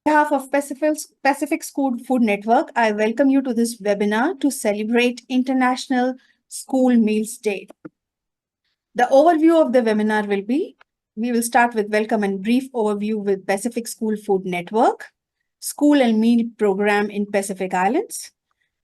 behalf of Pacific School Food Network, I welcome you to this webinar to celebrate International School Meals Day. The overview of the webinar will be, we will start with welcome and brief overview with Pacific School Food Network, School and Meal Program in Pacific Islands.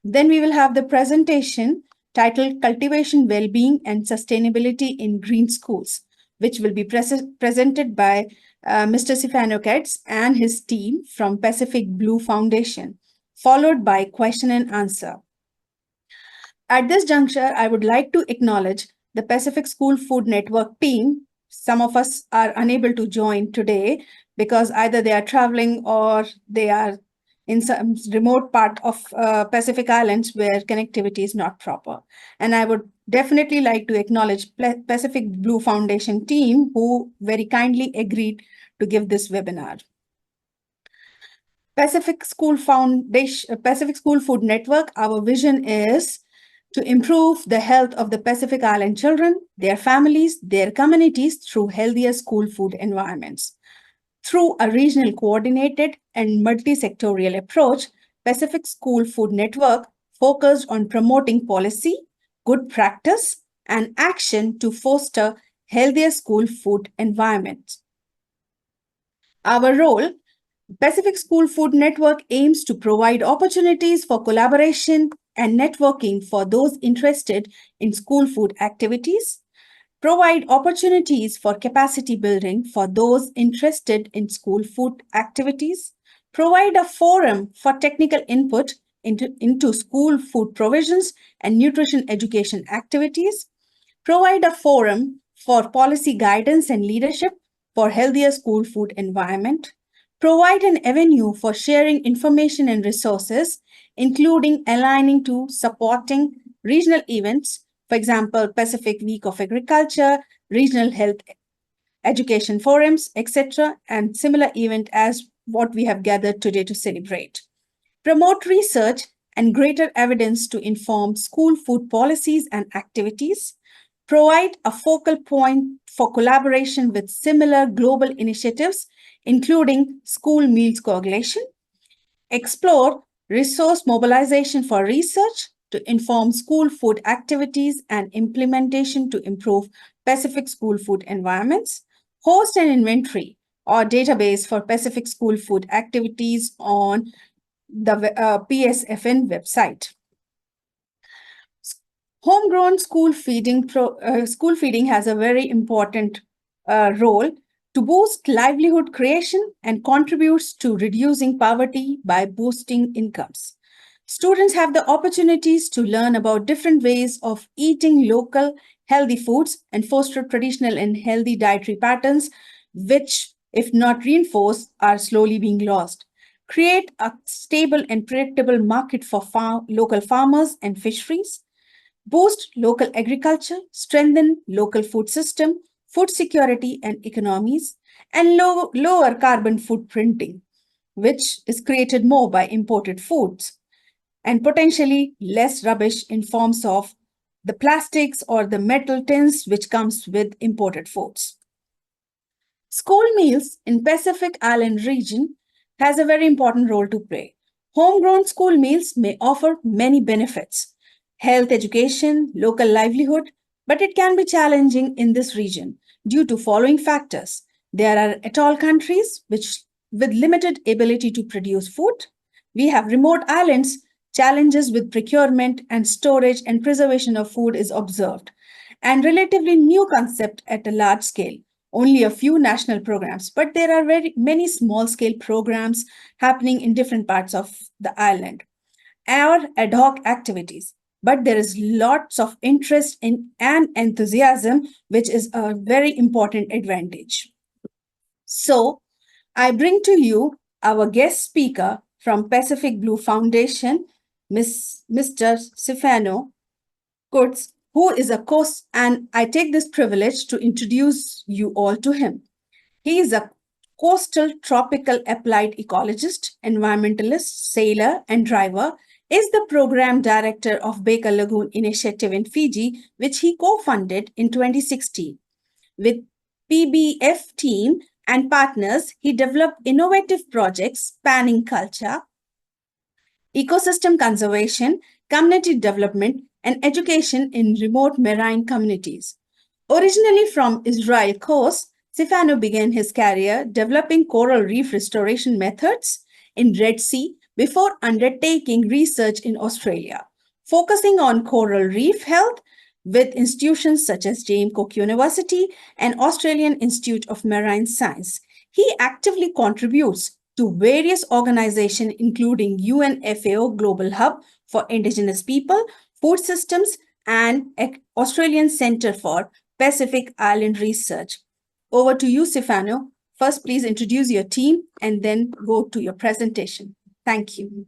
Then we will have the presentation titled Cultivation, Wellbeing and Sustainability in Green Schools, which will be presented by Mr. Sifano Katz and his team from Pacific Blue Foundation, followed by question and answer. At this juncture, I would like to acknowledge the Pacific School Food Network team. Some of us are unable to join today because either they are traveling or they are in some remote part of Pacific Islands where connectivity is not proper. And I would definitely like to acknowledge Pacific Blue Foundation team who very kindly agreed to give this webinar. Pacific School Food Network, our vision is to improve the health of the Pacific Island children, their families, their communities through healthier school food environments. Through a regional coordinated and multi-sectorial approach, Pacific School Food Network focused on promoting policy, good practice, and action to foster healthier school food environments. Our role, Pacific School Food Network aims to provide opportunities for collaboration and networking for those interested in school food activities, provide opportunities for capacity building for those interested in school food activities, provide a forum for technical input into school food provisions and nutrition education activities, provide a forum for policy guidance and leadership for healthier school food environment, provide an avenue for sharing information and resources, including aligning to supporting regional events, for example, Pacific Week of Agriculture, regional health education forums, etc., and similar event as what we have gathered today to celebrate. Promote research and greater evidence to inform school food policies and activities. Provide a focal point for collaboration with similar global initiatives, including school meals coagulation. Explore resource mobilization for research to inform school food activities and implementation to improve Pacific school food environments. Host an inventory or database for Pacific school food activities on the PSFN website. Homegrown school feeding has a very important role to boost livelihood creation and contributes to reducing poverty by boosting incomes. Students have the opportunities to learn about different ways of eating local healthy foods and foster traditional and healthy dietary patterns, which, if not reinforced, are slowly being lost. Create a stable and predictable market for local farmers and fisheries. Boost local agriculture, strengthen local food system, food security and economies, and lower carbon footprinting, which is created more by imported foods, and potentially less rubbish in forms of the plastics or the metal tins which comes with imported foods. School meals in Pacific Island region has a very important role to play. Homegrown school meals may offer many benefits, health education, local livelihood, but it can be challenging in this region due to following factors. There are atoll countries with limited ability to produce food. We have remote islands, challenges with procurement and storage and preservation of food is observed, and relatively new concept at a large scale. Only a few national programs, but there are very many small-scale programs happening in different parts of the island. Our ad hoc activities, but there is lots of interest in and enthusiasm, which is a very important advantage. So, I bring to you our guest speaker from Pacific Blue Foundation, Mr. Sifano Katz, who is a coast, and I take this privilege to introduce you all to him. He is a coastal tropical applied ecologist, environmentalist, sailor, and driver, is the program director of Baker Lagoon Initiative in Fiji, which he co-funded in 2016. With PBF team, and partners, he developed innovative projects spanning culture, ecosystem conservation, community development, and education in remote marine communities. Originally from Israel coast, Stefano began his career developing coral reef restoration methods in Red Sea before undertaking research in Australia, focusing on coral reef health with institutions such as James Cook University and Australian Institute of Marine Science. He actively contributes to various organizations including UNFAO Global Hub for Indigenous People, Food Systems, and Australian Centre for Pacific Island Research. Over to you, Stefano. First, please introduce your team and then go to your presentation. Thank you.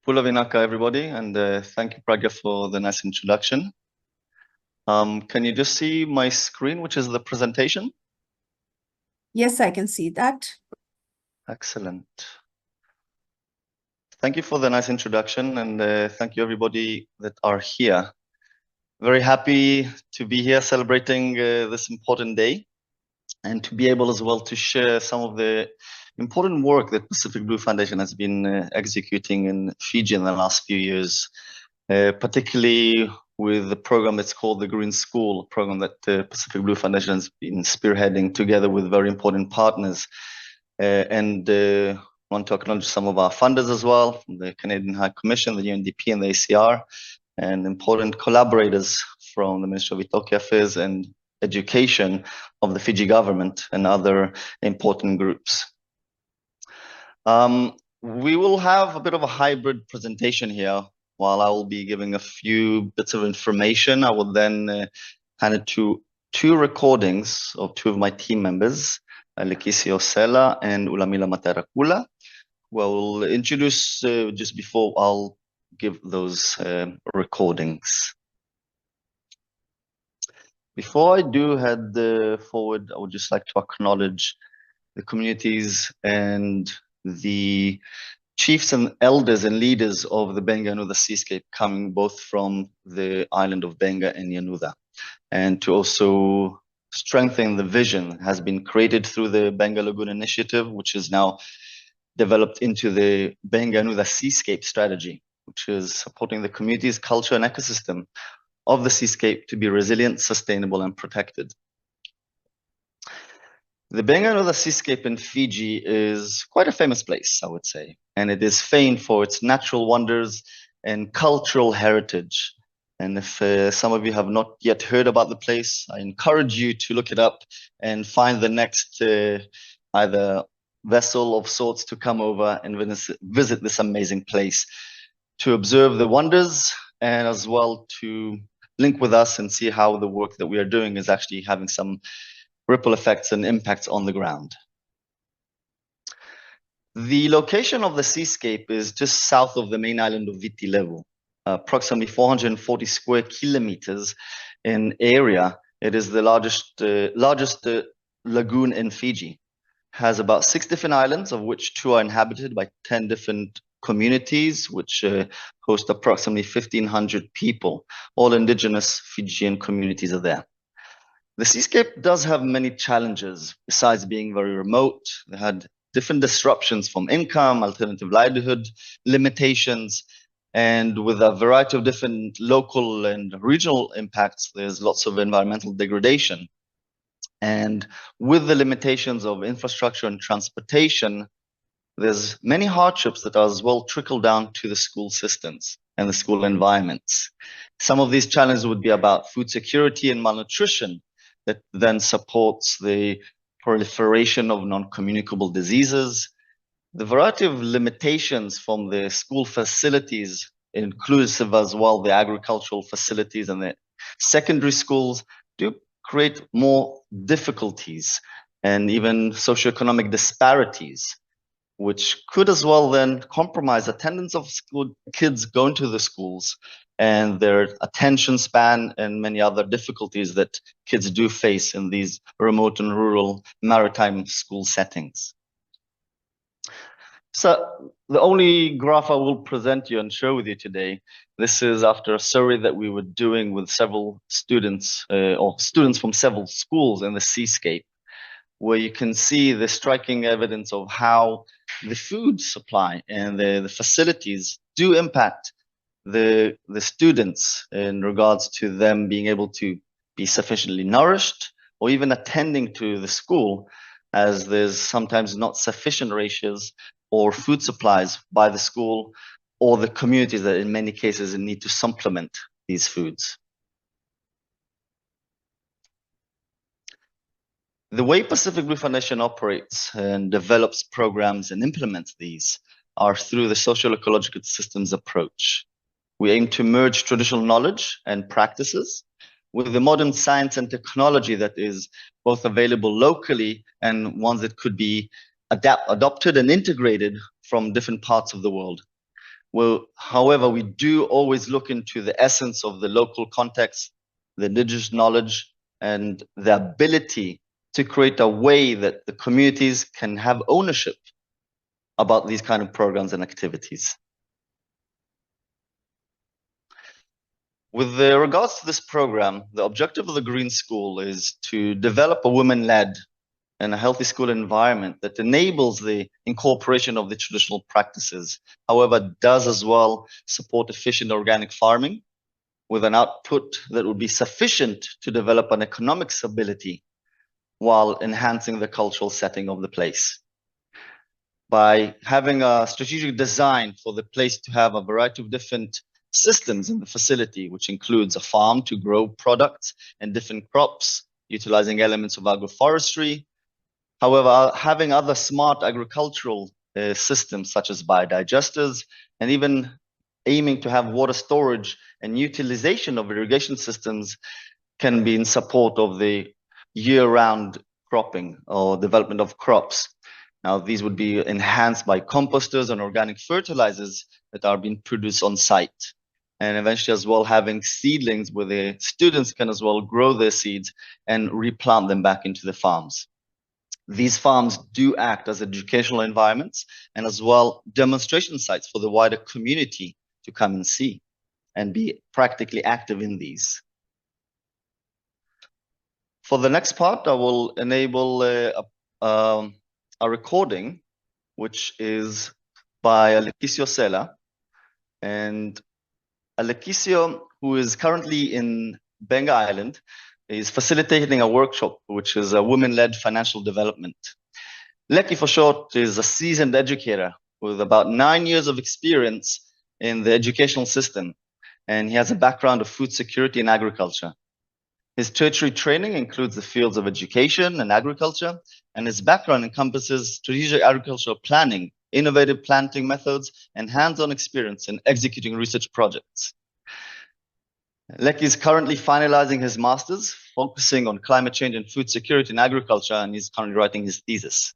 Pula Vinaka, everybody, and thank you, Pragya, for the nice introduction. Can you just see my screen, which is the presentation? Yes, I can see that. Excellent. Thank you for the nice introduction, and thank you, everybody that are here. Very happy to be here celebrating this important day and to be able as well to share some of the important work that Pacific Blue Foundation has been executing in Fiji in the last few years, particularly with the program that's called the Green School, a program that Pacific Blue Foundation has been spearheading together with very important partners. And want to acknowledge some of our funders as well, from the Canadian High Commission, the UNDP and the ACR, and important collaborators from the Ministry of Ethiopian Affairs and Education of the Fiji government and other important groups. We will have a bit of a hybrid presentation here. While I will be giving a few bits of information, I will then hand it to two recordings of two of my team members, Lekisi Osela and Ulamila Matarakula, who I will introduce just before I'll give those recordings. Before I do head forward, I would just like to acknowledge the communities and the chiefs and elders and leaders of the Benga Yanuda seascape, coming both from the island of Benga and Yanuda, and to also strengthen the vision that has been created through the Benga Lagoon Initiative, which is now developed into the Benga Yanuda seascape strategy, which is supporting the community's culture and ecosystem of the seascape to be resilient, sustainable, and protected. The Benga Yanuda seascape in Fiji is quite a famous place, I would say, and it is famed for its natural wonders and cultural heritage. And if some of you have not yet heard about the place, I encourage you to look it up and find the next either vessel of sorts to come over and visit this amazing place to observe the wonders and as well to link with us and see how the work that we are doing is actually having some ripple effects and impacts on the ground. The location of the seascape is just south of the main island of Viti Levu, approximately 440 square kilometers in area. It is the largest lagoon in Fiji. Has about 6 different islands, of which 2 are inhabited by 10 different communities, which host approximately 1,500 people. All indigenous Fijian communities are there. The seascape does have many challenges. Besides being very remote, they had different disruptions from income, alternative livelihood limitations, and with a variety of different local and regional impacts, there's lots of environmental degradation. And with the limitations of infrastructure and transportation, there's many hardships that are as well trickle down to the school systems and the school environments. Some of these challenges would be about food security and malnutrition that then supports the proliferation of non-communicable diseases. The variety of limitations from the school facilities, inclusive as well the agricultural facilities and the secondary schools, do create more difficulties and even socioeconomic disparities, which could as well then compromise attendance of school kids going to the schools and their attention span and many other difficulties that kids do face in these remote and rural maritime school settings. So the only graph I will present you and share with you today, this is after a survey that we were doing with several students or students from several schools in the seascape, where you can see the striking evidence of how the food supply and the facilities do impact the students in regards to them being able to be sufficiently nourished or even attending to the school, as there's sometimes not sufficient ratios or food supplies by the school or the communities that in many cases need to supplement these foods. The way Pacific Blue Foundation operates and develops programs and implements these are through the social ecological systems approach. We aim to merge traditional knowledge and practices with the modern science and technology that is both available locally and ones that could be adopted and integrated from different parts of the world. Well, however, we do always look into the essence of the local context, the indigenous knowledge, and the ability to create a way that the communities can have ownership about these kind of programs and activities. With regards to this program, the objective of the Green School is to develop a women-led and a healthy school environment that enables the incorporation of the traditional practices, however, does as well support efficient organic farming with an output that would be sufficient to develop an economic stability while enhancing the cultural setting of the place. By having a strategic design for the place to have a variety of different systems in the facility, which includes a farm to grow products and different crops, utilizing elements of agroforestry. However, having other smart agricultural systems such as biodigesters, and even aiming to have water storage and utilization of irrigation systems can be in support of the year-round cropping or development of crops. Now, these would be enhanced by composters and organic fertilizers that are being produced on site. And eventually as well having seedlings where the students can as well grow their seeds and replant them back into the farms. These farms do act as educational environments and as well demonstration sites for the wider community to come and see and be practically active in these. For the next part, I will enable a recording, which is by Alekisio Sela. And Alekisio, who is currently in Benga Island, is facilitating a workshop, which is a women-led financial development. Leki, for short, is a seasoned educator with about 9 years of experience in the educational system, and he has a background of food security and agriculture. His tertiary training includes the fields of education and agriculture, and his background encompasses strategic agricultural planning, innovative planting methods, and hands-on experience in executing research projects. Leki is currently finalizing his master's, focusing on climate change and food security in agriculture, and he's currently writing his thesis.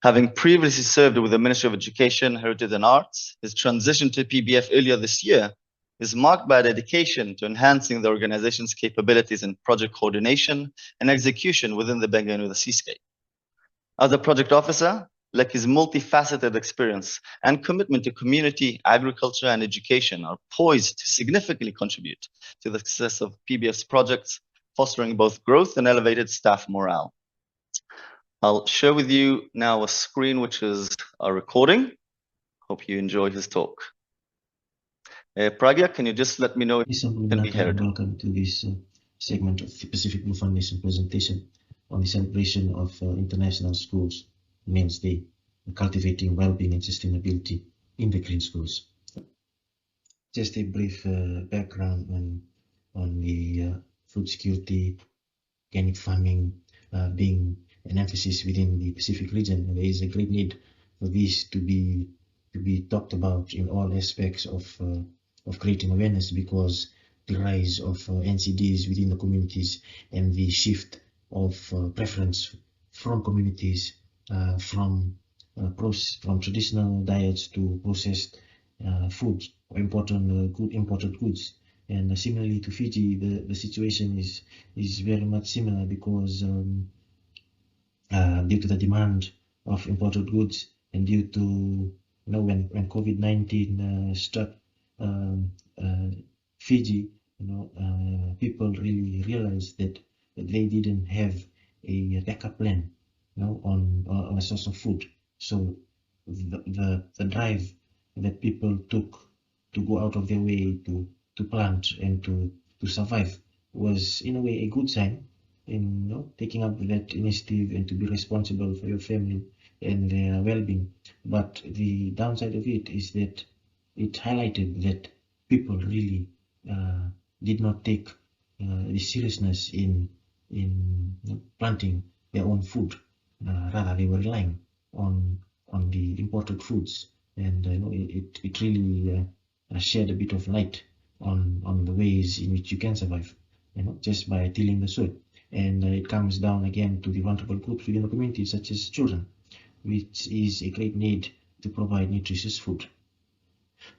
Having previously served with the Ministry of Education, Heritage and Arts, his transition to PBF earlier this year is marked by a dedication to enhancing the organization's capabilities in project coordination and execution within the Benga and the seascape. As a project officer, Leki's multifaceted experience and commitment to community, agriculture, and education are poised to significantly contribute to the success of PBF's projects, fostering both growth and elevated staff morale. I'll share with you now a screen, which is a recording. Hope you enjoy his talk. Pragya, can you just let me know if it can be heard? Welcome to this segment of the Pacific Blue Foundation presentation on the celebration of International Schools Men's Day, cultivating well-being and sustainability in the green schools. Just a brief background on the food security, organic farming being an emphasis within the Pacific region. There is a great need for this to be talked about in all aspects of creating awareness, because the rise of NCDs within the communities and the shift of preference from communities from traditional diets to processed foods or imported goods. And similarly to Fiji, the situation is very much similar, because due to the demand of imported goods, And due to, when COVID-19 struck Fiji, people really realized that they didn't have a backup plan, on a source of food. So the drive that people took to go out of their way to plant and to survive was in a way a good sign in, taking up that initiative and to be responsible for your family and their well-being. But the downside of it is that it highlighted that people really did not take the seriousness in planting their own food. Rather, they were relying on the imported foods, and it really shed a bit of light on the ways in which you can survive, just by tilling the soil. And it comes down again to the vulnerable groups within the community, such as children, which is a great need to provide nutritious food.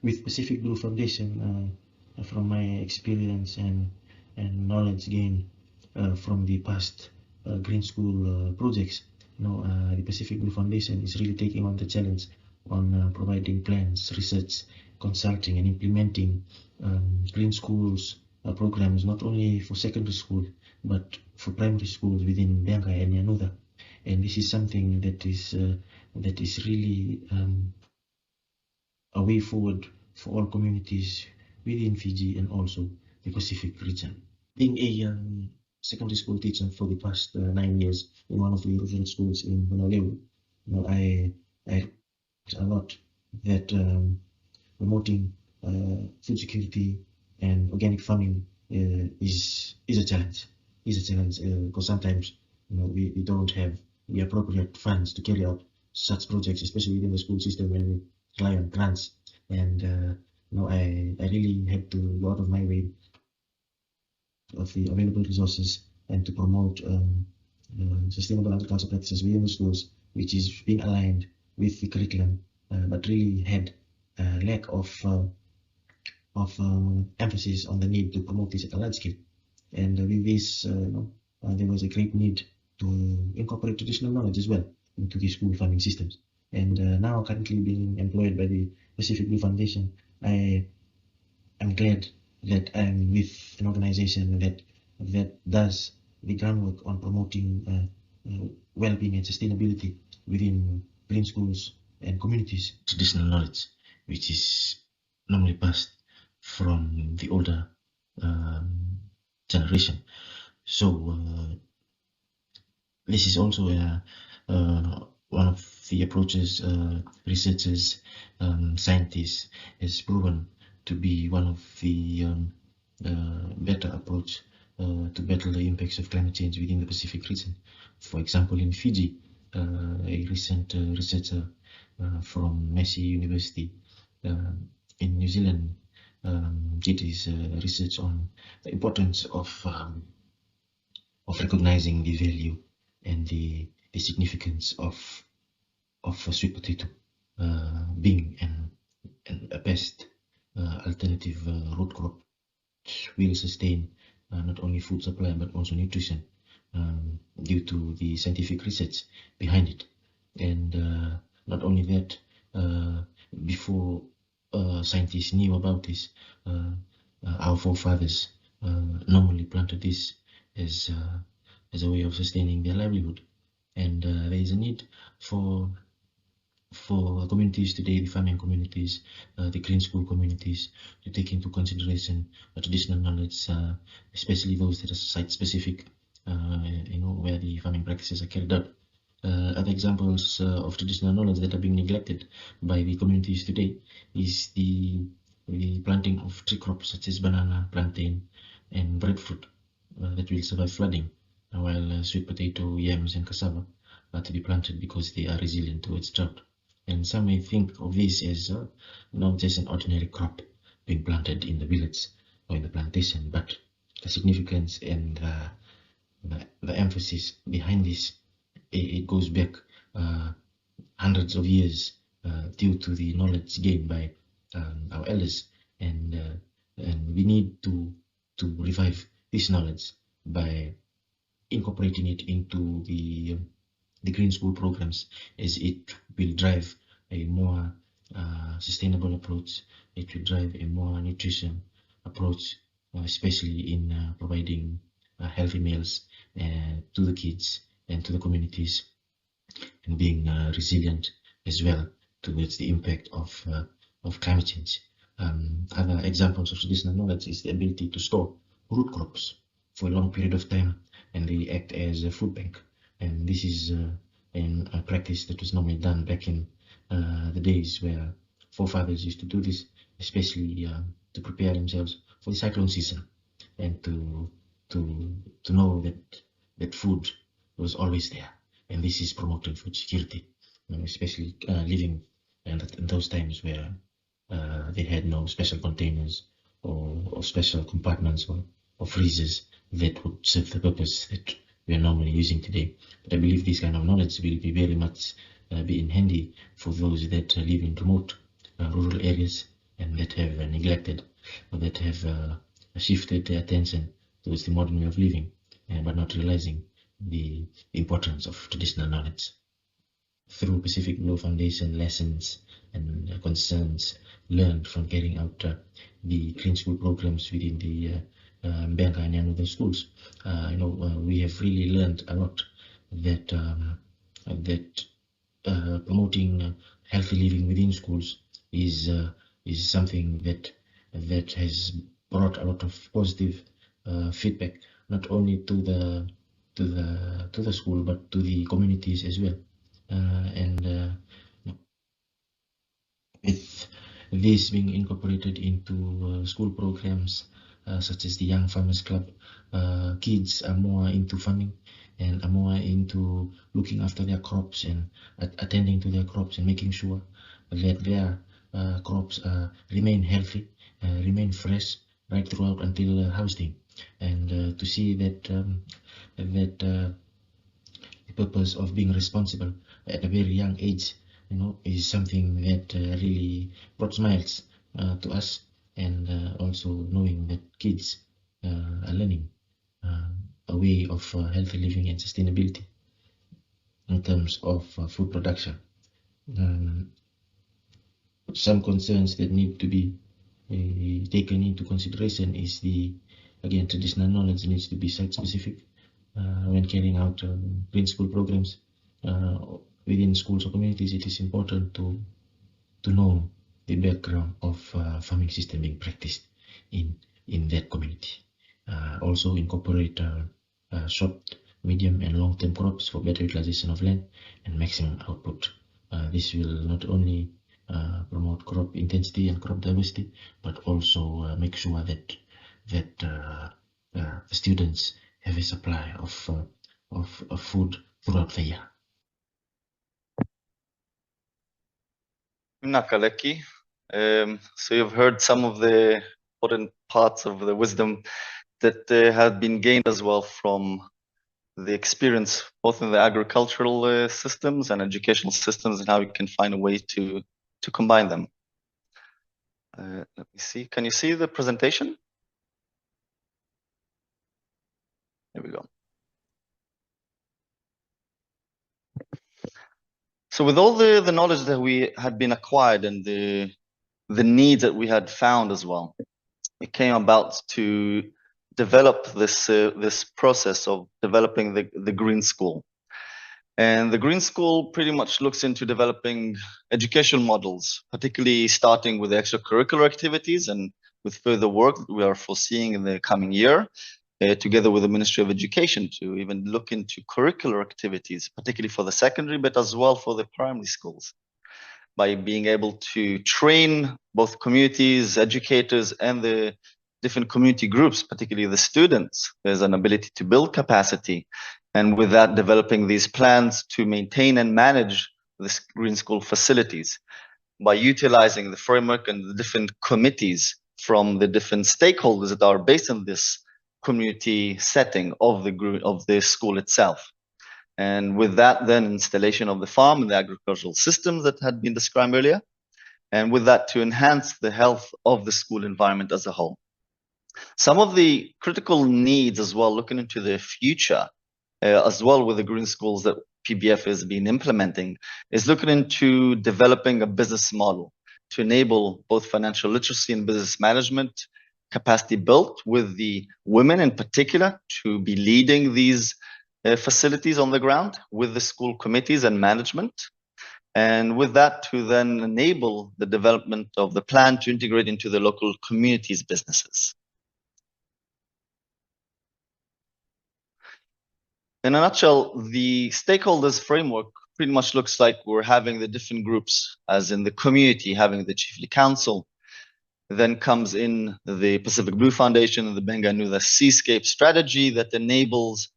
With Pacific Blue Foundation, from my experience and knowledge gained from the past green school projects, the Pacific Blue Foundation is really taking on the challenge on providing plans, research, consulting, and implementing green schools programs, not only for secondary school but for primary schools within Benga and Yanuda. And this is something that is really a way forward for all communities within Fiji and also the Pacific region. Being a secondary school teacher for the past 9 years in one of the rural schools in Honolulu, I learned a lot that promoting food security and organic farming is a challenge. Because sometimes we don't have the appropriate funds to carry out such projects, especially within the school system when we rely on grants. And I really had to go out of my way of the available resources and to promote sustainable agriculture practices within the schools, which is being aligned with the curriculum, but really had a lack of emphasis on the need to promote this at a large scale. And with this, there was a great need to incorporate traditional knowledge as well into the school farming systems. And now, currently being employed by the Pacific Blue Foundation, I am glad that I'm with an organization that does the groundwork on promoting well-being and sustainability within green schools and communities. Traditional knowledge, which is normally passed from the older generation. So this is also one of the approaches researchers, scientists has proven to be one of the better approach to battle the impacts of climate change within the Pacific region. For example, in Fiji, a recent researcher from Massey University in New Zealand did his research on the importance of recognizing the value and the significance of sweet potato being a best alternative root crop, which will sustain not only food supply but also nutrition due to the scientific research behind it. And not only that, before scientists knew about this, our forefathers normally planted this as a way of sustaining their livelihood. And there is a need for communities today, the farming communities, the green school communities, to take into consideration traditional knowledge, especially those that are site-specific, where the farming practices are carried out. Other examples of traditional knowledge that are being neglected by the communities today is the planting of tree crops such as banana, plantain, and breadfruit that will survive flooding, while sweet potato, yams, and cassava are to be planted because they are resilient towards drought. And some may think of this as not just an ordinary crop being planted in the village or in the plantation, but the significance and the emphasis behind this, it goes back hundreds of years due to the knowledge gained by our elders, and we need to revive this knowledge by incorporating it into the the green school programs, as it will drive a more sustainable approach. It will drive a more nutrition approach, especially in providing healthy meals to the kids and to the communities, and being resilient as well towards the impact of climate change. Other examples of traditional knowledge is the ability to store root crops for a long period of time, and they act as a food bank. And this is a practice that was normally done back in the days where forefathers used to do this, especially to prepare themselves for the cyclone season, and to know that food was always there. And this is promoting food security, especially living in those times where they had no special containers or special compartments or freezers that would serve the purpose that we are normally using today. But I believe this kind of knowledge will be very much be in handy for those that live in remote rural areas and that have neglected or that have shifted their attention towards the modern way of living, but not realizing the importance of traditional knowledge. Through Pacific Blue Foundation lessons and concerns learned from carrying out the green school programs within the Mbenga and Yanuga schools, we have really learned a lot that promoting healthy living within schools is something that has brought a lot of positive feedback, not only to the school but to the communities as well. With this being incorporated into school programs such as the Young Farmers Club, kids are more into farming and are more into looking after their crops and attending to their crops and making sure that their crops remain healthy, remain fresh right throughout until harvesting. And to see that the purpose of being responsible at a very young age, is something that really brought smiles to us, and also knowing that kids are learning a way of healthy living and sustainability in terms of food production. Some concerns that need to be taken into consideration is traditional knowledge needs to be site-specific when carrying out green school programs within schools or communities. It is important to know the background of farming system being practiced in that community. Also incorporate short, medium and long-term crops for better utilization of land and maximum output. This will not only promote crop intensity and crop diversity, but also make sure that the students have a supply of food throughout the year. Nakaleki. So you've heard some of the important parts of the wisdom that have been gained as well from the experience both in the agricultural systems and educational systems, and how we can find a way to combine them. Let me see. Can you see the presentation? There we go. So with all the knowledge that we had been acquired and the needs that we had found as well, it came about to develop this process of developing the Green School. And the Green School pretty much looks into developing educational models, particularly starting with the extracurricular activities and with further work that we are foreseeing in the coming year, together with the Ministry of Education, to even look into curricular activities, particularly for the secondary, but as well for the primary schools, by being able to train both communities, educators, and the different community groups, particularly the students. There's an ability to build capacity, and with that, developing these plans to maintain and manage this green school facilities by utilizing the framework and the different committees from the different stakeholders that are based in this community setting of the school itself. And with that, then installation of the farm and the agricultural systems that had been described earlier, and with that to enhance the health of the school environment as a whole. Some of the critical needs as well, looking into the future, as well with the green schools that PBF has been implementing is looking into developing a business model to enable both financial literacy and business management capacity built with the women in particular to be leading these facilities on the ground with the school committees and management. And with that, to then enable the development of the plan to integrate into the local communities' businesses. In a nutshell, the stakeholders framework pretty much looks like we're having the different groups, as in the community, having the Chiefly Council. Then comes in the Pacific Blue Foundation and the Benganuda Seascape strategy that enables,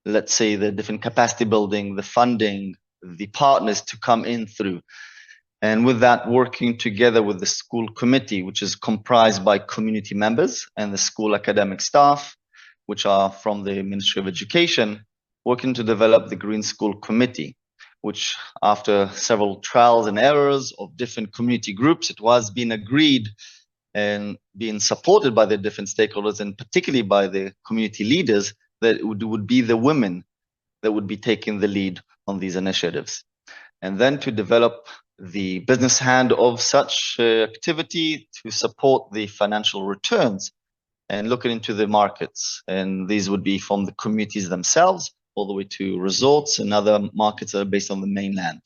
let's say, the different capacity building, the funding, the partners to come in through. And with that, working together with the school committee, which is comprised by community members and the school academic staff, which are from the Ministry of Education, working to develop the Green School Committee, which after several trials and errors of different community groups, it was being agreed and being supported by the different stakeholders, and particularly by the community leaders, that it would be the women that would be taking the lead on these initiatives. And then to develop the business hand of such activity to support the financial returns and looking into the markets. And these would be from the communities themselves all the way to resorts and other markets that are based on the mainland.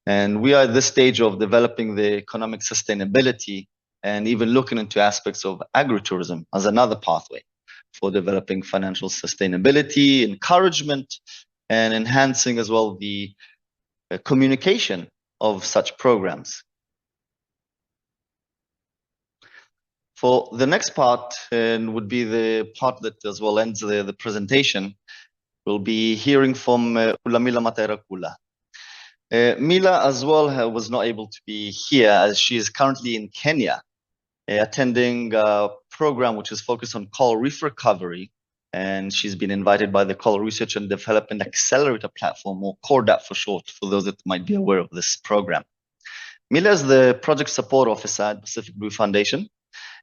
And we are at this stage of developing the economic sustainability and even looking into aspects of agritourism as another pathway for developing financial sustainability, encouragement, and enhancing as well the communication of such programs. For the next part, and would be the part that as well ends the presentation, we'll be hearing from Ulamila Materakula. Mila as well was not able to be here as she is currently in Kenya, attending a program which is focused on coral reef recovery. And she's been invited by the Coral Research and Development Accelerator Platform, or CORDAP for short, for those that might be aware of this program. Mila is the project support officer at Pacific Blue Foundation,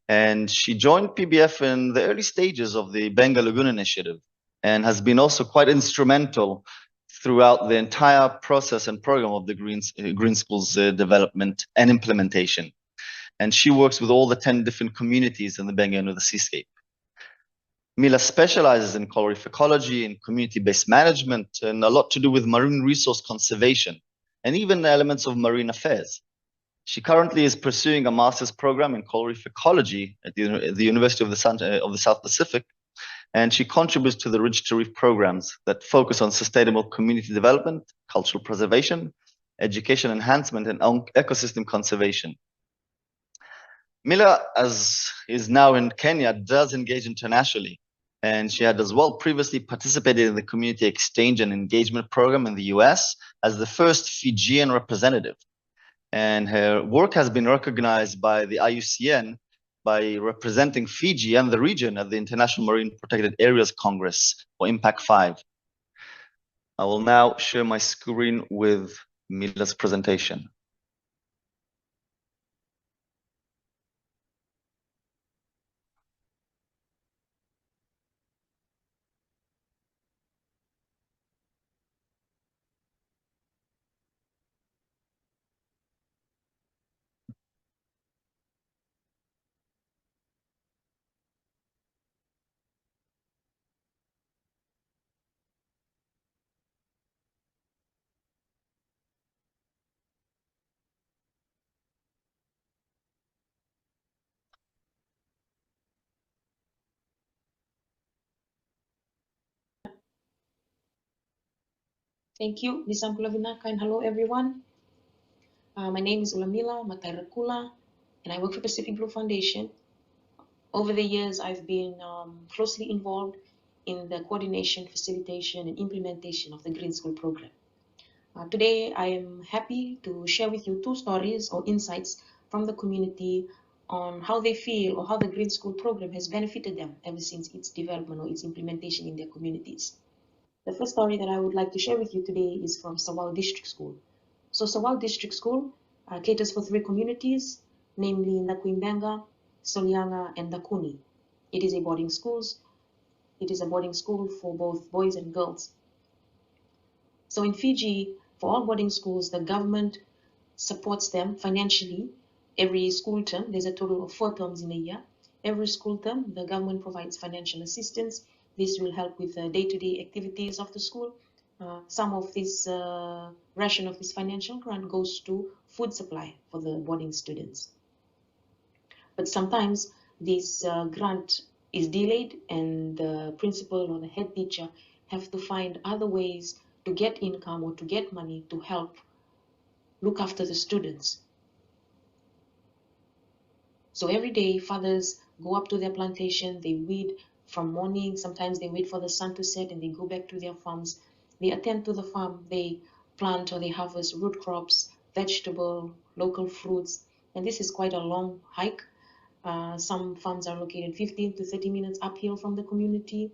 and she joined PBF in the early stages of the Benga Lagoon Initiative, and has been also quite instrumental throughout the entire process and program of the Green Schools development and implementation. And she works with all the 10 different communities in the Benganuda Seascape. Mila specializes in coral reef ecology and community-based management, and a lot to do with marine resource conservation, and even elements of marine affairs. She currently is pursuing a master's program in coral reef ecology at the University of the South Pacific, and she contributes to the Ridge to Reef programs that focus on sustainable community development, cultural preservation, education enhancement, and ecosystem conservation. Mila, as is now in Kenya, does engage internationally, and she had as well previously participated in the Community Exchange and Engagement Program in the US as the first Fijian representative. And her work has been recognized by the IUCN by representing Fiji and the region at the International Marine Protected Areas Congress, or Impact 5. I will now share my screen with Mila's presentation. Thank you, Ms. Amkulavina, and hello everyone. My name is Ulamila Materakula, and I work for Pacific Blue Foundation. Over the years, I've been closely involved in the coordination, facilitation, and implementation of the Green School program. Today, I am happy to share with you two stories or insights from the community on how they feel or how the Green School program has benefited them ever since its development or its implementation in their communities. The first story that I would like to share with you today is from Sawal District School. So Sawal District School caters for 3 communities, namely Ndakwimbenga, Solianga, and Dakuni. It is a boarding school for both boys and girls. So in Fiji, for all boarding schools, the government supports them financially every school term. There's a total of 4 terms in a year. Every school term, the government provides financial assistance. This will help with the day-to-day activities of the school. Some of this ration of this financial grant goes to food supply for the boarding students. But sometimes this grant is delayed, and the principal or the head teacher have to find other ways to get income or to get money to help look after the students. So every day, fathers go up to their plantation, they weed from morning, sometimes they wait for the sun to set and they go back to their farms. They attend to the farm, they plant or they harvest root crops, vegetable, local fruits, and this is quite a long hike. Some farms are located 15 to 30 minutes uphill from the community.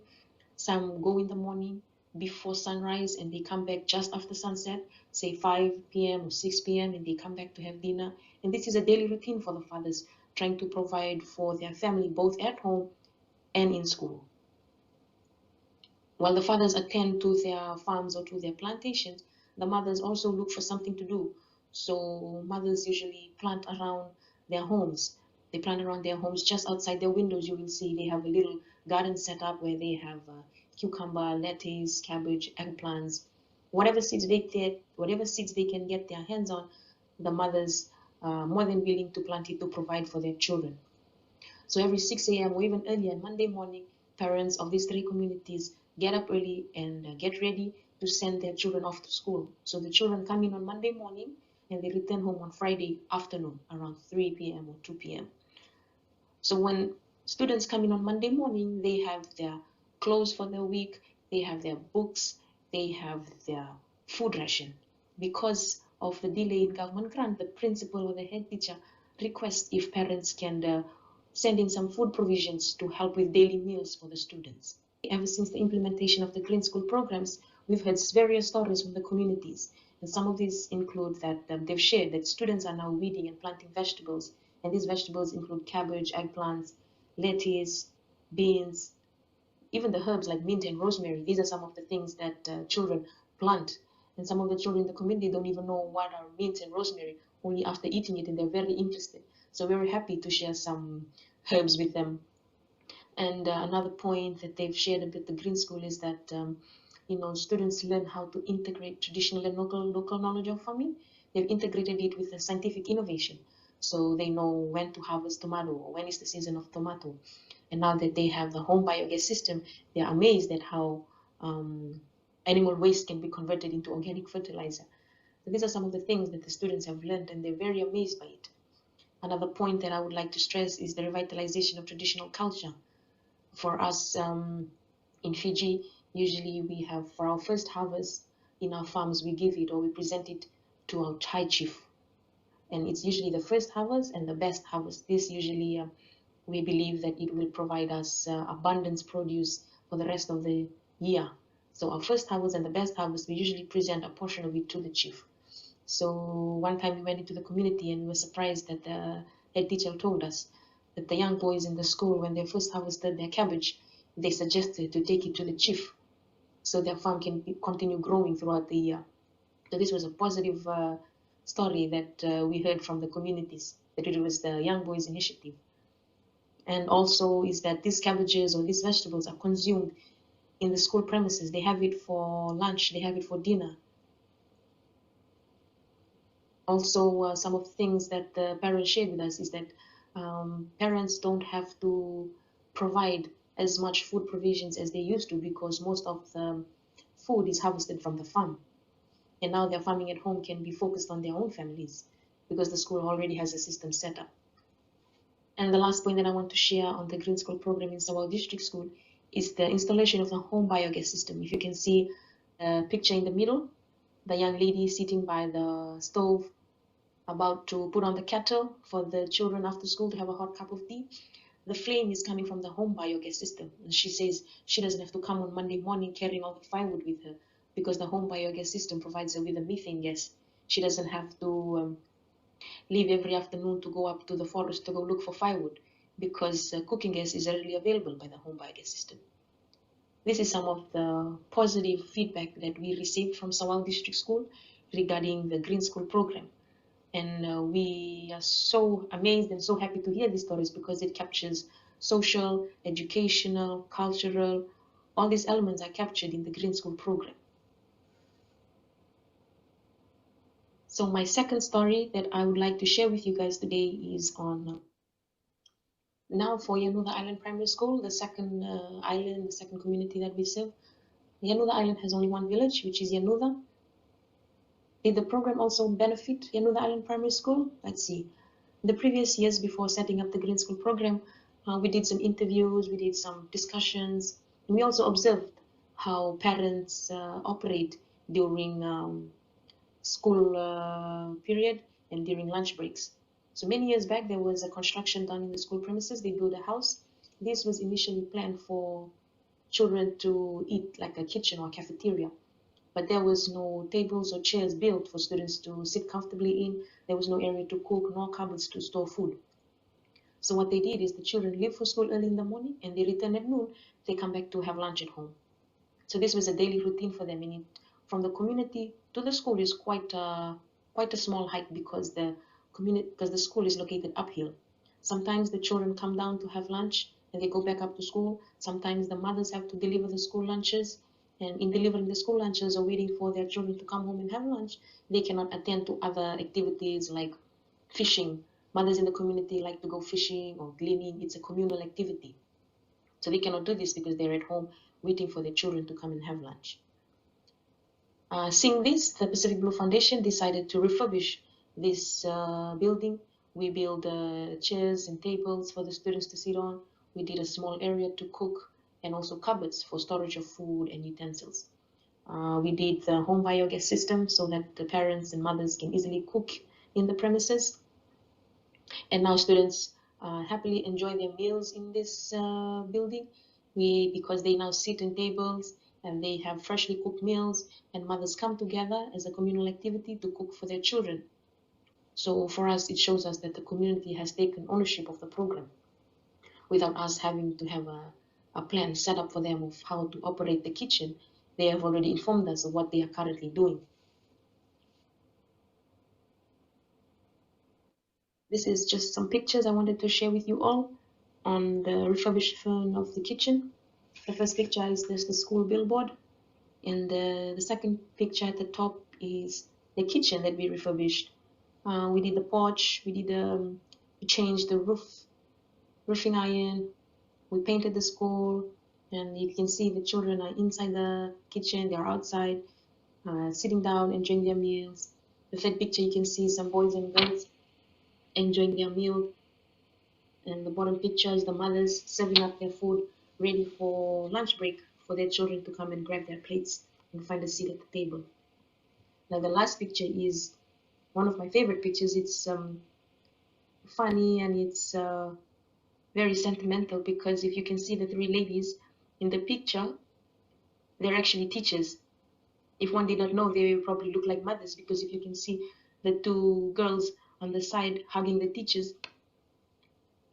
Some go in the morning before sunrise and they come back just after sunset, say 5 p.m. or 6 p.m., and they come back to have dinner. And this is a daily routine for the fathers, trying to provide for their family both at home and in school. While the fathers attend to their farms or to their plantations, the mothers also look for something to do. So mothers usually plant around their homes. They plant around their homes just outside their windows. You will see they have a little garden set up where they have cucumber, lettuce, cabbage, eggplants, whatever seeds they can get their hands on. The mothers are more than willing to plant it to provide for their children. So every 6 a.m. or even earlier Monday morning, parents of these 3 communities get up early and get ready to send their children off to school. So the children come in on Monday morning and they return home on Friday afternoon around 3 p.m. or 2 p.m. So when students come in on Monday morning, they have their clothes for the week, they have their books, they have their food ration. Because of the delay in government grant, the principal or the head teacher requests if parents can send in some food provisions to help with daily meals for the students. Ever since the implementation of the green school programs, we've heard various stories from the communities. And some of these include that they've shared that students are now weeding and planting vegetables. And these vegetables include cabbage, eggplants, lettuce, beans, even the herbs like mint and rosemary. These are some of the things that children plant. And some of the children in the community don't even know what are mint and rosemary, only after eating it, and they're very interested. So we're happy to share some herbs with them. And another point that they've shared about the green school is that students learn how to integrate traditional and local knowledge of farming. They've integrated it with a scientific innovation, so they know when to harvest tomato or when is the season of tomato. And now that they have the home biogas system, they're amazed at how animal waste can be converted into organic fertilizer. So these are some of the things that the students have learned, and they're very amazed by it. Another point that I would like to stress is the revitalization of traditional culture. For us in Fiji, usually we have, for our first harvest in our farms, we give it or we present it to our Thai chief. And it's usually the first harvest and the best harvest. This usually, we believe that it will provide us abundance produce for the rest of the year. So our first harvest and the best harvest, we usually present a portion of it to the chief. So one time we went into the community and we were surprised that the head teacher told us that the young boys in the school, when they first harvested their cabbage, they suggested to take it to the chief so their farm can continue growing throughout the year. So this was a positive story that we heard from the communities, that it was the young boys initiative. And also is that these cabbages or these vegetables are consumed in the school premises. They have it for lunch, they have it for dinner. Also, some of the things that the parents shared with us is that parents don't have to provide as much food provisions as they used to, because most of the food is harvested from the farm. And now their farming at home can be focused on their own families because the school already has a system set up. And the last point that I want to share on the Green School program in Sawau District School is the installation of the home biogas system. If you can see a picture in the middle, the young lady sitting by the stove about to put on the kettle for the children after school to have a hot cup of tea. The flame is coming from the home biogas system. And she says she doesn't have to come on Monday morning carrying all the firewood with her, because the home biogas system provides her with a methane gas. She doesn't have to leave every afternoon to go up to the forest to go look for firewood, because cooking gas is readily available by the home biogas system. This is some of the positive feedback that we received from Sawau District School regarding the Green School program. And we are so amazed and so happy to hear these stories because it captures social, educational, cultural, all these elements are captured in the Green School program. So my second story that I would like to share with you guys today is on now for Yanuda Island Primary School, the second island, the second community that we serve. Yanuda Island has only one village, which is Yanuda. Did the program also benefit Yanuda Island Primary School? Let's see. In the previous years before setting up the Green School program, we did some interviews, we did some discussions, and we also observed how parents operate during school period and during lunch breaks. So many years back, there was a construction done in the school premises. They built a house. This was initially planned for children to eat like a kitchen or cafeteria, but there was no tables or chairs built for students to sit comfortably in. There was no area to cook, nor cupboards to store food. So what they did is the children leave for school early in the morning and they return at noon. They come back to have lunch at home. So this was a daily routine for them. And from the community to the school is quite a small hike because the school is located uphill. Sometimes the children come down to have lunch and they go back up to school. Sometimes the mothers have to deliver the school lunches, and in delivering the school lunches or waiting for their children to come home and have lunch, they cannot attend to other activities like fishing. Mothers in the community like to go fishing or gleaning. It's a communal activity. So they cannot do this because they're at home waiting for their children to come and have lunch. Seeing this, the Pacific Blue Foundation decided to refurbish this building. We built chairs and tables for the students to sit on. We did a small area to cook and also cupboards for storage of food and utensils. We did the home biogas system so that the parents and mothers can easily cook in the premises. And now students happily enjoy their meals in this building because they now sit in tables and they have freshly cooked meals, and mothers come together as a communal activity to cook for their children. So for us, it shows us that the community has taken ownership of the program without us having to have a plan set up for them of how to operate the kitchen. They have already informed us of what they are currently doing. This is just some pictures I wanted to share with you all on the refurbishment of the kitchen. The first picture is there's the school billboard, and the second picture at the top is the kitchen that we refurbished. We did the porch, we changed the roofing iron, we painted the school, and you can see the children are inside the kitchen, they're outside, sitting down, enjoying their meals. The third picture, you can see some boys and girls enjoying their meal. And the bottom picture is the mothers serving up their food ready for lunch break for their children to come and grab their plates and find a seat at the table. Now the last picture is one of my favorite pictures. It's funny and it's very sentimental because if you can see the three ladies in the picture, they're actually teachers. If one did not know, they would probably look like mothers, because if you can see the two girls on the side hugging the teachers,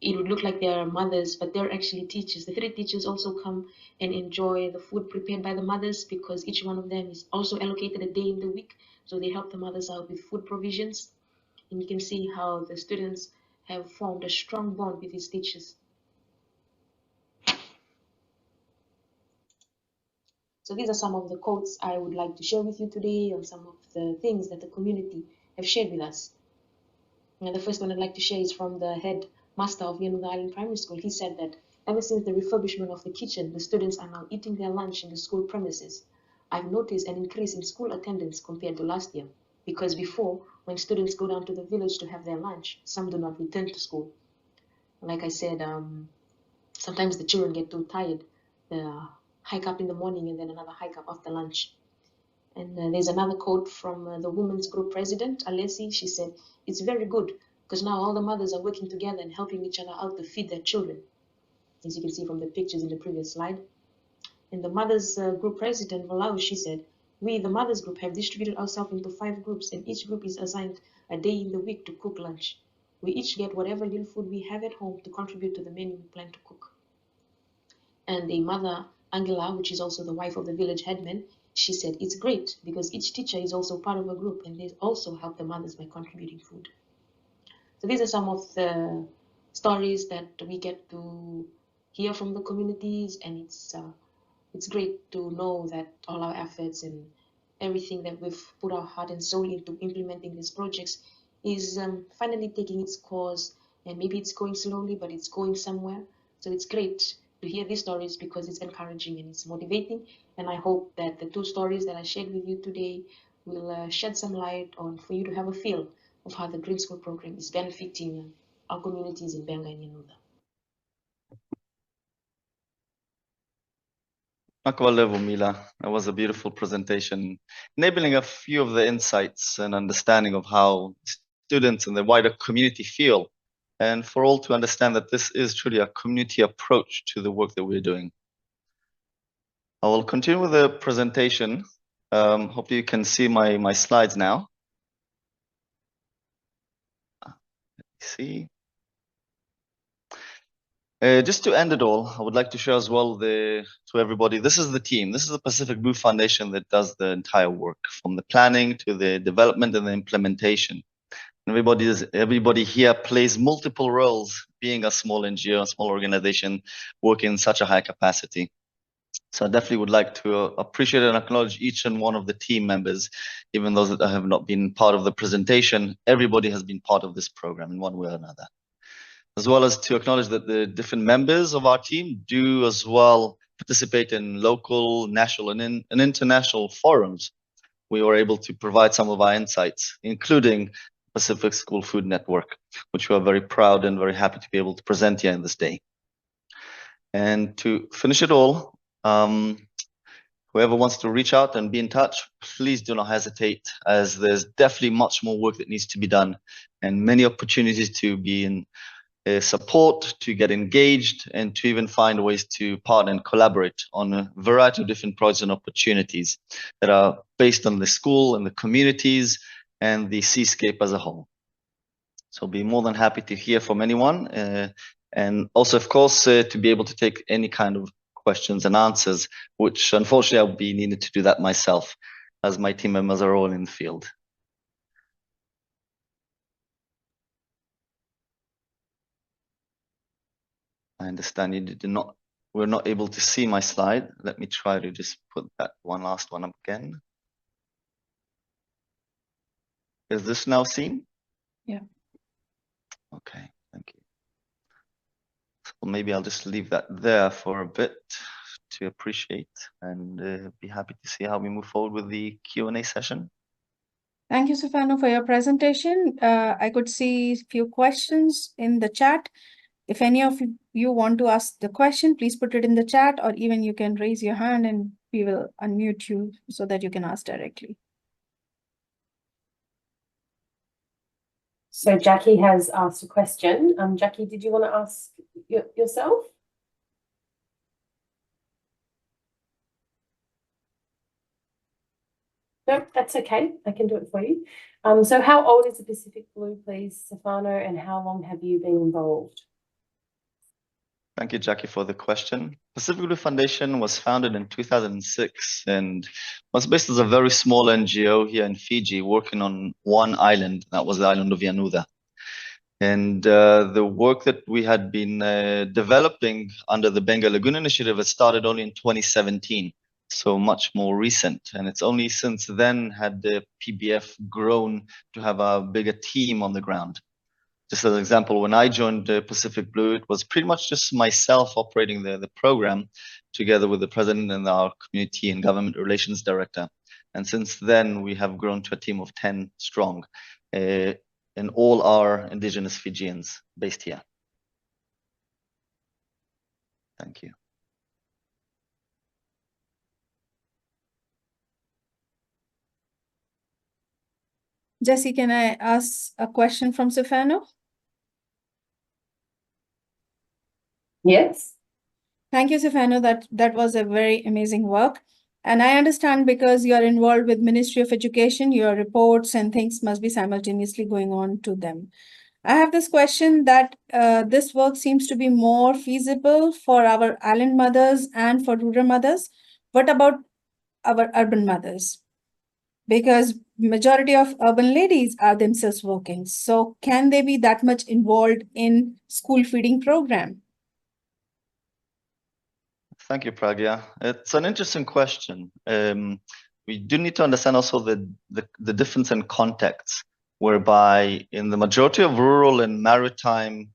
it would look like they are mothers, but they're actually teachers. The three teachers also come and enjoy the food prepared by the mothers because each one of them is also allocated a day in the week. So they help the mothers out with food provisions. And you can see how the students have formed a strong bond with these teachers. So these are some of the quotes I would like to share with you today on some of the things that the community have shared with us. And the first one I'd like to share is from the head master of Yanuda Island Primary School. He said that ever since the refurbishment of the kitchen, the students are now eating their lunch in the school premises. I've noticed an increase in school attendance compared to last year, because before, when students go down to the village to have their lunch, some do not return to school. Like I said, sometimes the children get too tired. They hike up in the morning and then another hike up after lunch. And there's another quote from the women's group president, Alessi. She said, "It's very good because now all the mothers are working together and helping each other out to feed their children," as you can see from the pictures in the previous slide. And the mothers group president, Valau, she said, "We, the mothers group, have distributed ourselves into 5 groups, and each group is assigned a day in the week to cook lunch. We each get whatever little food we have at home to contribute to the menu we plan to cook." And the mother, Angela, which is also the wife of the village headman, she said it's great because each teacher is also part of a group and they also help the mothers by contributing food. So these are some of the stories that we get to hear from the communities, and it's great to know that all our efforts and everything that we've put our heart and soul into implementing these projects is finally taking its course. And maybe it's going slowly, but it's going somewhere. So it's great to hear these stories because it's encouraging and it's motivating. And I hope that the 2 stories that I shared with you today will shed some light on for you to have a feel of how the Green School program is benefiting our communities in Benga and Yanuda. Nakawalevu, Mila. That was a beautiful presentation, enabling a few of the insights and understanding of how students and the wider community feel, and for all to understand that this is truly a community approach to the work that we're doing. I will continue with the presentation. Hopefully you can see my slides now. Let's see. Just to end it all, I would like to share as well to everybody, this is the team. This is the Pacific Blue Foundation that does the entire work, from the planning to the development and the implementation. Everybody here plays multiple roles, being a small NGO, a small organization, working in such a high capacity. So I definitely would like to appreciate and acknowledge each and one of the team members, even those that have not been part of the presentation. Everybody has been part of this program in one way or another. As well as to acknowledge that the different members of our team do as well participate in local, national, and international forums. We were able to provide some of our insights, including Pacific School Food Network, which we are very proud and very happy to be able to present here in this day. And to finish it all, whoever wants to reach out and be in touch, please do not hesitate, as there's definitely much more work that needs to be done and many opportunities to be in support, to get engaged, and to even find ways to partner and collaborate on a variety of different projects and opportunities that are based on the school and the communities and the seascape as a whole. So be more than happy to hear from anyone, and also, of course, to be able to take any kind of questions and answers, which unfortunately I'll be needing to do that myself, as my team members are all in the field. I understand you did not, we're not able to see my slide. Let me try to just put that last one up again. Is this now seen? Yeah. Okay, thank you. So maybe I'll just leave that there for a bit to appreciate, and be happy to see how we move forward with the Q&A session. Thank you, Stefano, for your presentation. I could see a few questions in the chat. If any of you want to ask the question, please put it in the chat, or even you can raise your hand and we will unmute you so that you can ask directly. So Jackie has asked a question. Jackie, did you want to ask yourself? No, that's okay. I can do it for you. So how old is the Pacific Blue, please, Stefano, and how long have you been involved? Thank you, Jackie, for the question. Pacific Blue Foundation was founded in 2006 and was based as a very small NGO here in Fiji, working on one island, that was the island of Yanuda. And the work that we had been developing under the Benga Lagoon Initiative had started only in 2017, so much more recent. And it's only since then had the PBF grown to have a bigger team on the ground. Just as an example, when I joined Pacific Blue, it was pretty much just myself operating the program together with the president and our community and government relations director. And since then, we have grown to a team of 10 strong, and all are indigenous Fijians based here. Thank you. Jesse, can I ask a question from Stefano? Yes. Thank you, Stefano. That was a very amazing work. And I understand because you are involved with Ministry of Education, your reports and things must be simultaneously going on to them. I have this question that this work seems to be more feasible for our island mothers and for rural mothers. What about our urban mothers? Because majority of urban ladies are themselves working. So can they be that much involved in school feeding program? Thank you, Pragya. It's an interesting question. We do need to understand also the difference in context, whereby in the majority of rural and maritime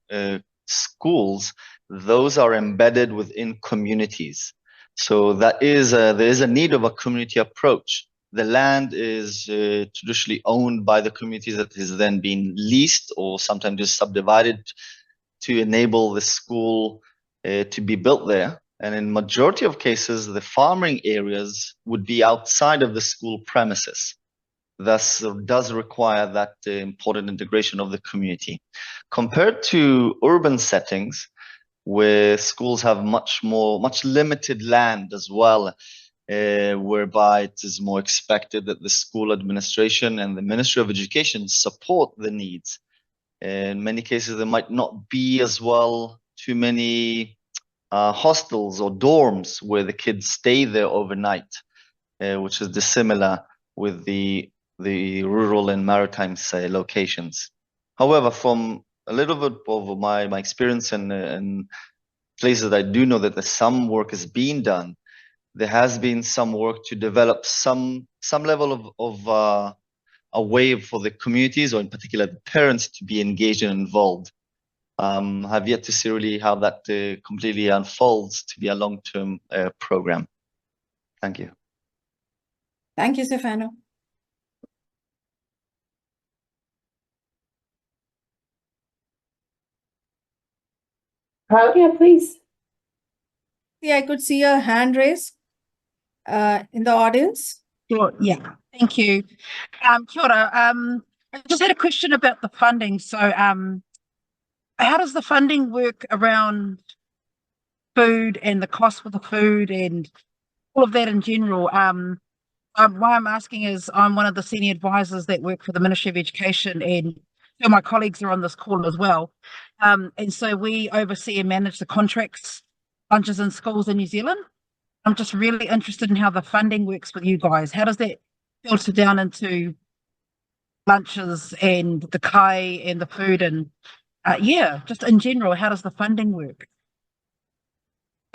schools, those are embedded within communities. So that is there is a need of a community approach. The land is traditionally owned by the communities that is then being leased or sometimes just subdivided to enable the school to be built there. And in majority of cases, the farming areas would be outside of the school premises. Thus, does require that important integration of the community. Compared to urban settings, where schools have much limited land as well, whereby it is more expected that the school administration and the Ministry of Education support the needs. In many cases, there might not be as well too many hostels or dorms where the kids stay there overnight, which is dissimilar with the rural and maritime locations. However, from a little bit of my experience and places that I do know that there's some work is being done, there has been some work to develop some level of a way for the communities, or in particular the parents, to be engaged and involved. Have yet to see really how that completely unfolds to be a long-term program. Thank you. Thank you, Stefano. Claudia, please. Yeah, I could see a hand raise in the audience. Sure, yeah, thank you. Kia ora. I just had a question about the funding. So how does the funding work around food and the cost for the food and all of that in general? Why I'm asking is I'm one of the senior advisors that work for the Ministry of Education, and two of my colleagues are on this call as well. And so we oversee and manage the contracts, lunches in schools in New Zealand. I'm just really interested in how the funding works with you guys. How does that filter down into lunches and the kai and the food and yeah, just in general, how does the funding work?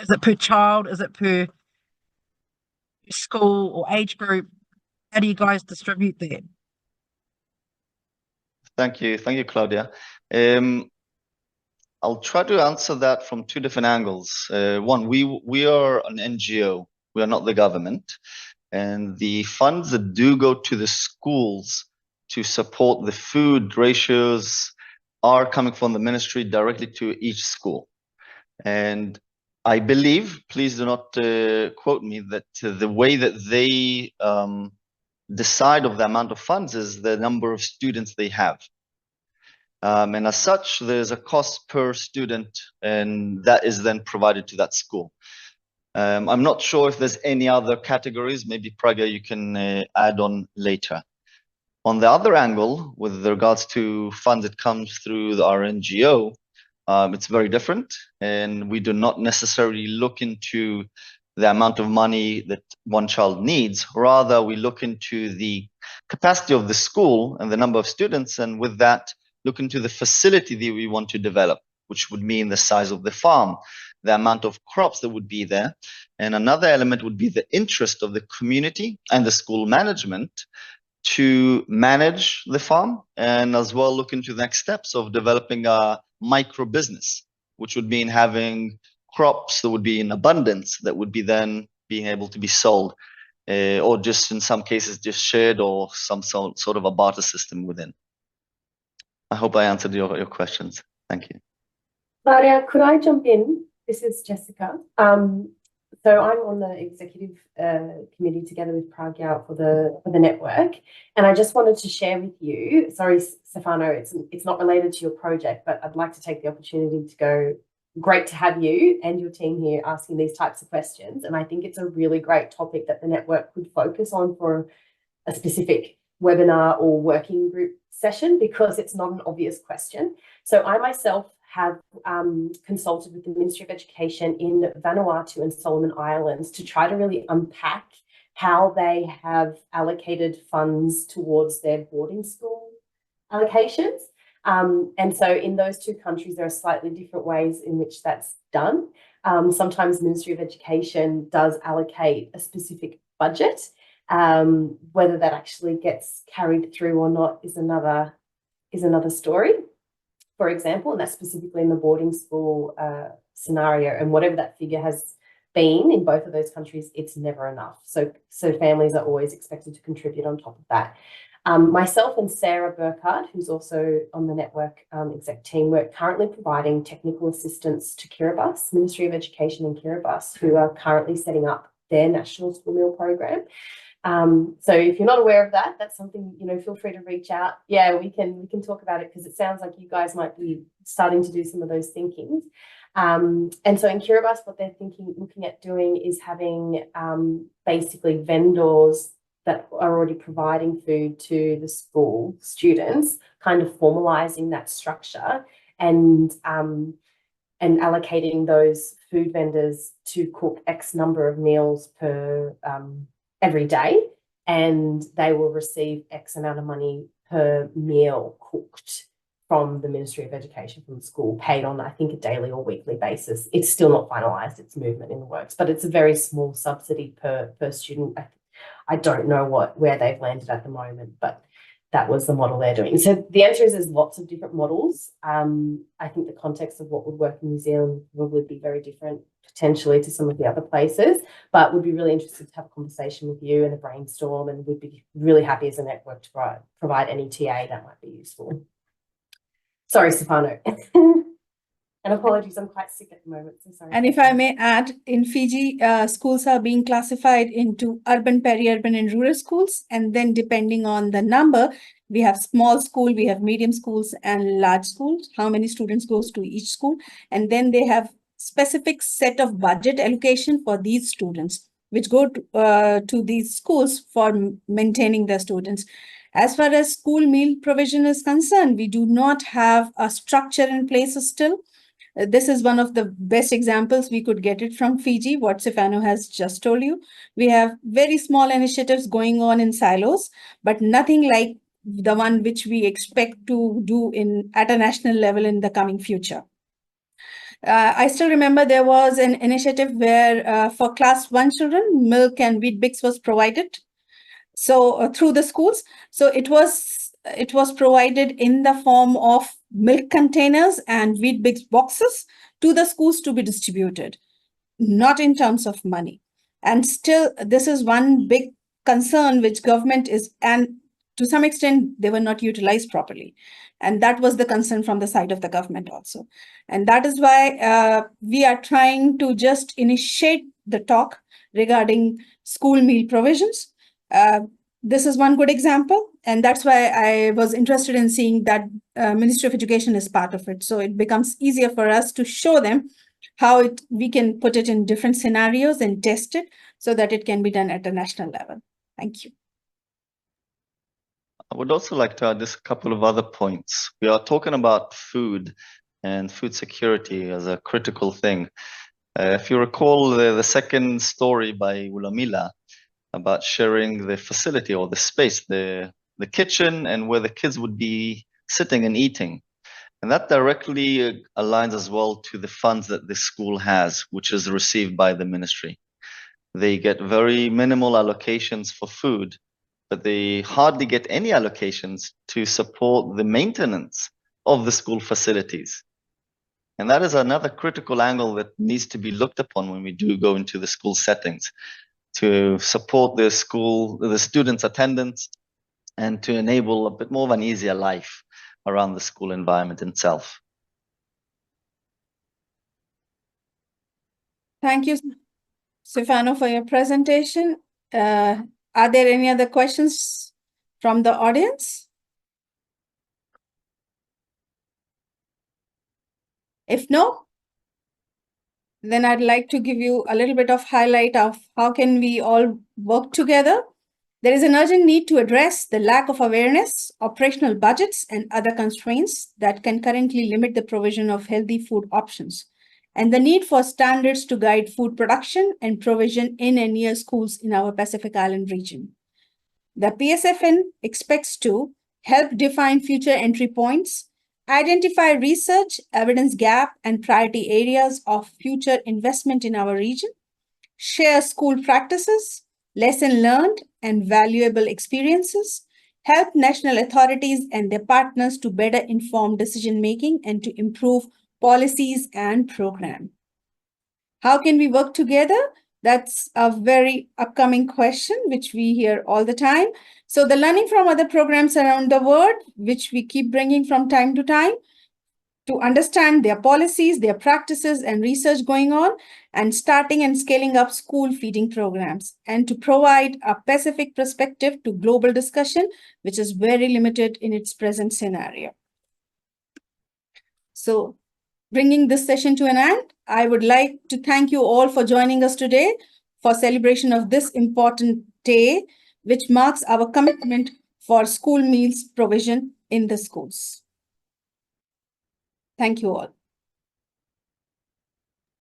Is it per child? Is it per school or age group? How do you guys distribute that? Thank you, Claudia. I'll try to answer that from two different angles. One, we are an NGO. We are not the government, and the funds that do go to the schools to support the food ratios are coming from the ministry directly to each school. And I believe, please do not quote me, that the way that they decide of the amount of funds is the number of students they have. And as such, there's a cost per student, and that is then provided to that school. I'm not sure if there's any other categories. Maybe Pragya, you can add on later. On the other angle, with regards to funds that comes through our NGO, it's very different, and we do not necessarily look into the amount of money that one child needs. Rather, we look into the capacity of the school and the number of students, and with that, look into the facility that we want to develop, which would mean the size of the farm, the amount of crops that would be there. And another element would be the interest of the community and the school management to manage the farm, and as well look into the next steps of developing a micro business, which would mean having crops that would be in abundance that would be then being able to be sold, or just in some cases just shared, or some sort of a barter system within. I hope I answered your questions. Thank you. Claudia, could I jump in? This is Jessica. So I'm on the executive committee together with Pragya for the network, and I just wanted to share with you. Sorry, Stefano, it's not related to your project, but I'd like to take the opportunity to go. Great to have you and your team here asking these types of questions, and I think it's a really great topic that the network could focus on for a specific webinar or working group session because it's not an obvious question. So I myself have consulted with the Ministry of Education in Vanuatu and Solomon Islands to try to really unpack how they have allocated funds towards their boarding school allocations. And so in those two countries, there are slightly different ways in which that's done. Sometimes the Ministry of Education does allocate a specific budget. Whether that actually gets carried through or not is another story, for example, and that's specifically in the boarding school scenario. And whatever that figure has been in both of those countries, it's never enough. So families are always expected to contribute on top of that. Myself and Sarah Burkhardt, who's also on the network exec team, we're currently providing technical assistance to Kiribati, Ministry of Education in Kiribati, who are currently setting up their national school meal program. So if you're not aware of that, that's something, feel free to reach out. Yeah, we can talk about it because it sounds like you guys might be starting to do some of those thinkings. And so in Kiribati, what they're looking at doing is having basically vendors that are already providing food to the school students, kind of formalizing that structure and allocating those food vendors to cook X number of meals per every day, and they will receive X amount of money per meal cooked from the Ministry of Education, from the school, paid on, I think, a daily or weekly basis. It's still not finalised, it's movement in the works, but it's a very small subsidy per student. I don't know where they've landed at the moment, but that was the model they're doing. So the answer is there's lots of different models. I think the context of what would work in New Zealand would be very different potentially to some of the other places, but would be really interested to have a conversation with you and a brainstorm, and would be really happy as a network to provide any TA that might be useful. Sorry, Stefano. And apologies, I'm quite sick at the moment, so sorry. And if I may add, in Fiji, schools are being classified into urban, peri-urban, and rural schools. And then depending on the number, we have small school, we have medium schools and large schools, how many students goes to each school. And then they have specific set of budget allocation for these students, which go to these schools for maintaining the students. As far as school meal provision is concerned, we do not have a structure in place still. This is one of the best examples we could get it from Fiji, what Stefano has just told you. We have very small initiatives going on in silos, but nothing like the one which we expect to do at a national level in the coming future. I still remember there was an initiative where for class 1 children, milk and wheat bix was provided. So through the schools, so it was provided in the form of milk containers and wheat bix boxes to the schools to be distributed, not in terms of money. And still, this is one big concern which government is, and to some extent, they were not utilized properly. And that was the concern from the side of the government also. And that is why we are trying to just initiate the talk regarding school meal provisions. This is one good example, and that's why I was interested in seeing that Ministry of Education is part of it. So it becomes easier for us to show them how we can put it in different scenarios and test it so that it can be done at a national level. Thank you. I would also like to add just a couple of other points. We are talking about food and food security as a critical thing. If you recall the second story by Ulamila about sharing the facility or the space, the kitchen, and where the kids would be sitting and eating. And that directly aligns as well to the funds that the school has, which is received by the ministry. They get very minimal allocations for food, but they hardly get any allocations to support the maintenance of the school facilities. And that is another critical angle that needs to be looked upon when we do go into the school settings, to support the students' attendance, and to enable a bit more of an easier life around the school environment itself. Thank you, Stefano, for your presentation. Are there any other questions from the audience? If no, then I'd like to give you a little bit of highlight of how can we all work together. There is an urgent need to address the lack of awareness, operational budgets, and other constraints that can currently limit the provision of healthy food options, and the need for standards to guide food production and provision in and near schools in our Pacific Island region. The PSFN expects to help define future entry points, identify research, evidence gap, and priority areas of future investment in our region, share school practices, lesson learned, and valuable experiences, help national authorities and their partners to better inform decision making and to improve policies and program. How can we work together? That's a very upcoming question, which we hear all the time. So the learning from other programs around the world, which we keep bringing from time to time, to understand their policies, their practices, and research going on, and starting and scaling up school feeding programs, and to provide a Pacific perspective to global discussion, which is very limited in its present scenario. So, bringing this session to an end, I would like to thank you all for joining us today for celebration of this important day, which marks our commitment for school meals provision in the schools. Thank you all.